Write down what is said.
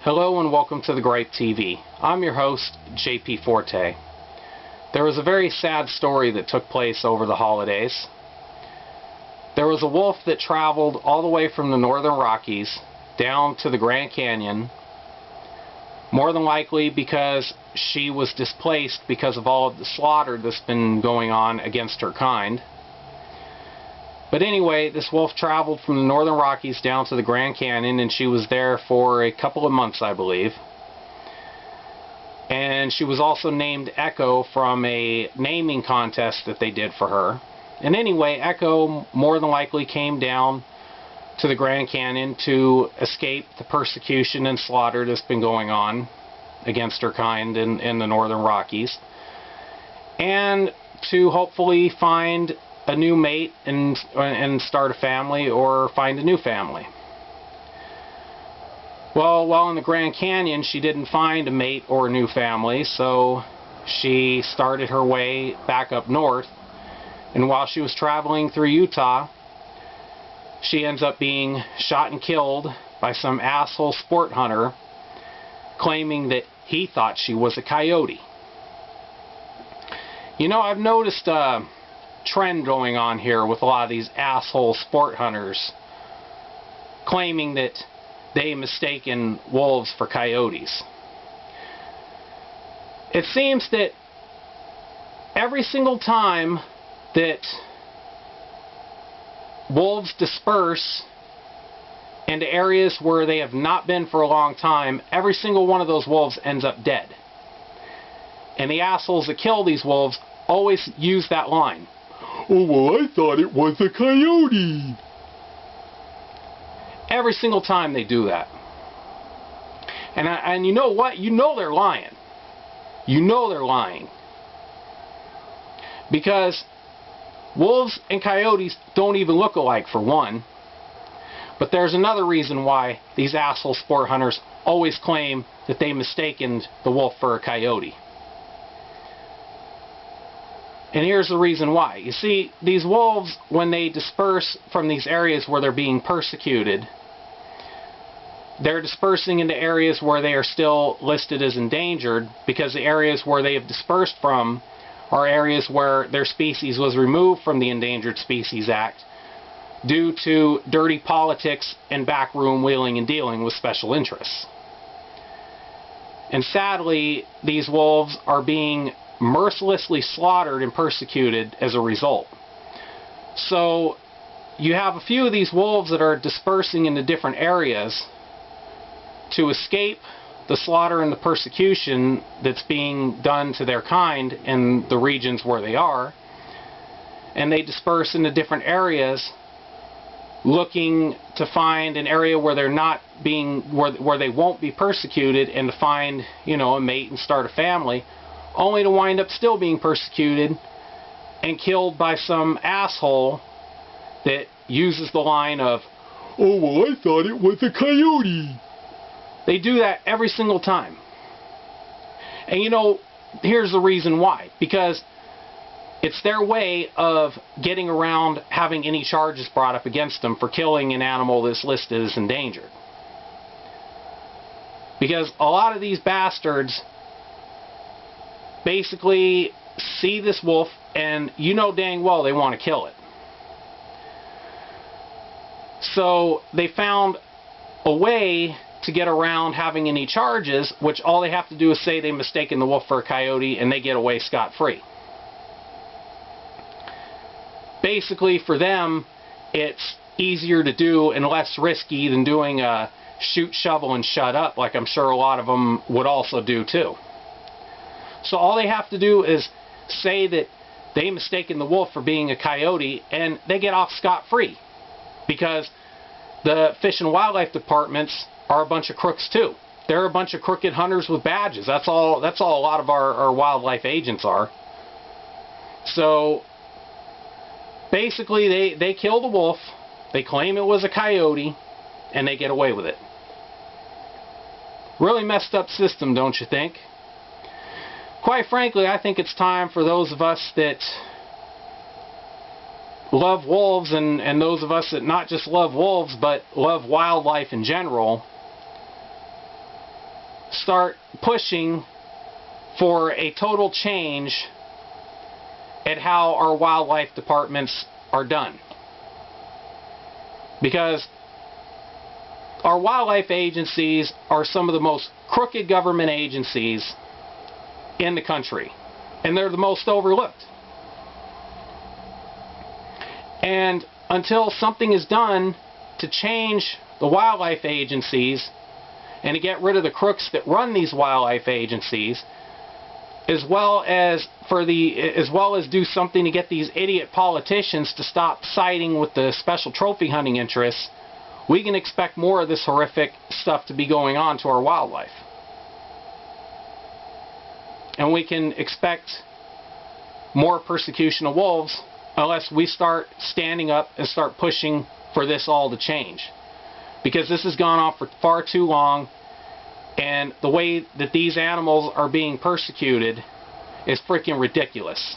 Hello and welcome to the Gripe TV. I'm your host, JP Forte. There was a very sad story that took place over the holidays. There was a wolf that traveled all the way from the northern Rockies down to the Grand Canyon, more than likely because she was displaced because of all of the slaughter that's been going on against her kind. But anyway, this wolf traveled from the northern Rockies down to the Grand Canyon, and she was there for a couple of months, I believe. And she was also named Echo from a naming contest that they did for her. And anyway, Echo more than likely came down to the Grand Canyon to escape the persecution and slaughter that's been going on against her kind in the northern Rockies, and to hopefully find a new mate and start a family or find a new family. Well, while in the Grand Canyon, she didn't find a mate or a new family, so she started her way back up north. And while she was traveling through Utah, she ends up being shot and killed by some asshole sport hunter claiming that he thought she was a coyote. You know, I've noticed a trend going on here with a lot of these asshole sport hunters claiming that they mistaken wolves for coyotes. It seems that every single time that wolves disperse into areas where they have not been for a long time, every single one of those wolves ends up dead. And the assholes that kill these wolves always use that line. "Oh, well, I thought it was a coyote." Every single time they do that. And you know what? You know they're lying. You know they're lying. Because wolves and coyotes don't even look alike, for one. But there's another reason why these asshole sport hunters always claim that they mistaken the wolf for a coyote. And here's the reason why. You see, these wolves, when they disperse from these areas where they're being persecuted, they're dispersing into areas where they are still listed as endangered, because the areas where they have dispersed from are areas where their species was removed from the Endangered Species Act due to dirty politics and backroom wheeling and dealing with special interests. And sadly, these wolves are being mercilessly slaughtered and persecuted as a result. So you have a few of these wolves that are dispersing into different areas to escape the slaughter and the persecution that's being done to their kind in the regions where they are, and they disperse into different areas looking to find an area where they're not being, where they won't be persecuted, and to find, you know, a mate and start a family, only to wind up still being persecuted and killed by some asshole that uses the line of, "Oh, well, I thought it was a coyote." They do that every single time. And you know, here's the reason why. Because it's their way of getting around having any charges brought up against them for killing an animal that's listed as endangered. Because a lot of these bastards basically see this wolf, and you know dang well they want to kill it. So they found a way to get around having any charges, which all they have to do is say they mistaken the wolf for a coyote, and they get away scot-free. Basically, for them, it's easier to do and less risky than doing a shoot, shovel, and shut up, like I'm sure a lot of them would also do too. So all they have to do is say that they mistaken the wolf for being a coyote, and they get off scot-free, because the Fish and Wildlife departments are a bunch of crooks too. They're a bunch of crooked hunters with badges. That's all a lot of our wildlife agents are. So basically they kill the wolf, they claim it was a coyote, and they get away with it. Really messed up system, don't you think? Quite frankly, I think it's time for those of us that love wolves, and those of us that not just love wolves but love wildlife in general, start pushing for a total change at how our wildlife departments are done. Because our wildlife agencies are some of the most crooked government agencies in the country, and they're the most overlooked. And until something is done to change the wildlife agencies and to get rid of the crooks that run these wildlife agencies, as well as do something to get these idiot politicians to stop siding with the special trophy hunting interests, we can expect more of this horrific stuff to be going on to our wildlife. And we can expect more persecution of wolves unless we start standing up and start pushing for this all to change. Because this has gone on for far too long, and the way that these animals are being persecuted is freaking ridiculous.